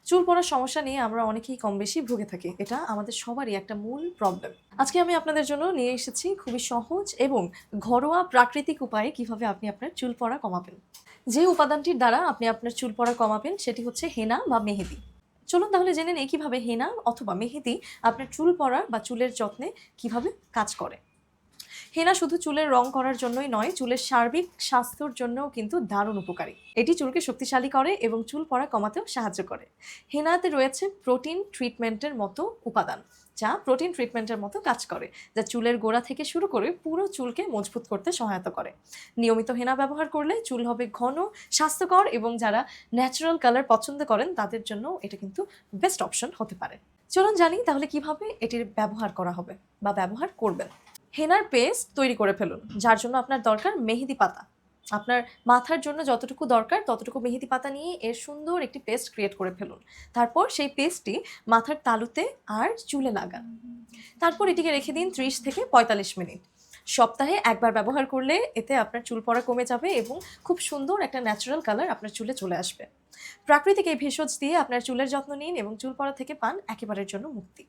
চুল পড়ার সমস্যা নিয়ে আমরা অনেকেই কম বেশি ভুগে থাকি। এটা আমাদের সবারই একটা মূল প্রবলেম। আজকে আমি আপনাদের জন্য নিয়ে এসেছি খুবই সহজ এবং ঘরোয়া প্রাকৃতিক উপায়ে কিভাবে আপনি আপনার চুল পড়া কমাবেন। যে উপাদানটির দ্বারা আপনি আপনার চুল পড়া কমাবেন সেটি হচ্ছে হেনা বা মেহেদি। চলুন তাহলে জেনে নেই কিভাবে হেনা অথবা মেহেদি আপনার চুল পড়া বা চুলের যত্নে কিভাবে কাজ করে। হেনা শুধু চুলের রং করার জন্যই নয়, চুলের সার্বিক স্বাস্থ্যের জন্যও কিন্তু দারুণ উপকারী। এটি চুলকে শক্তিশালী করে এবং চুল পড়া কমাতেও সাহায্য করে। হেনাতে রয়েছে প্রোটিন ট্রিটমেন্টের মতো উপাদান, যা প্রোটিন ট্রিটমেন্টের মতো কাজ করে, যা চুলের গোড়া থেকে শুরু করে পুরো চুলকে মজবুত করতে সহায়তা করে। নিয়মিত হেনা ব্যবহার করলে চুল হবে ঘন, স্বাস্থ্যকর এবং যারা ন্যাচারাল কালার পছন্দ করেন তাদের জন্য এটা কিন্তু বেস্ট অপশন হতে পারে। চলুন জানি তাহলে কিভাবে এটির ব্যবহার করা হবে বা ব্যবহার করবেন। হেনার পেস্ট তৈরি করে ফেলুন, যার জন্য আপনার দরকার মেহেদি পাতা। আপনার মাথার জন্য যতটুকু দরকার ততটুকু মেহেদি পাতা নিয়ে এর সুন্দর একটি পেস্ট ক্রিয়েট করে ফেলুন। তারপর সেই পেস্টটি মাথার তালুতে আর চুলে লাগান। তারপর এটিকে রেখে দিন ৩০ থেকে ৪৫ মিনিট। সপ্তাহে একবার ব্যবহার করলে এতে আপনার চুল পড়া কমে যাবে এবং খুব সুন্দর একটা ন্যাচারাল কালার আপনার চুলে চলে আসবে। প্রাকৃতিক এই ভেষজ দিয়ে আপনার চুলের যত্ন নিন এবং চুল পড়া থেকে পান একেবারের জন্য মুক্তি।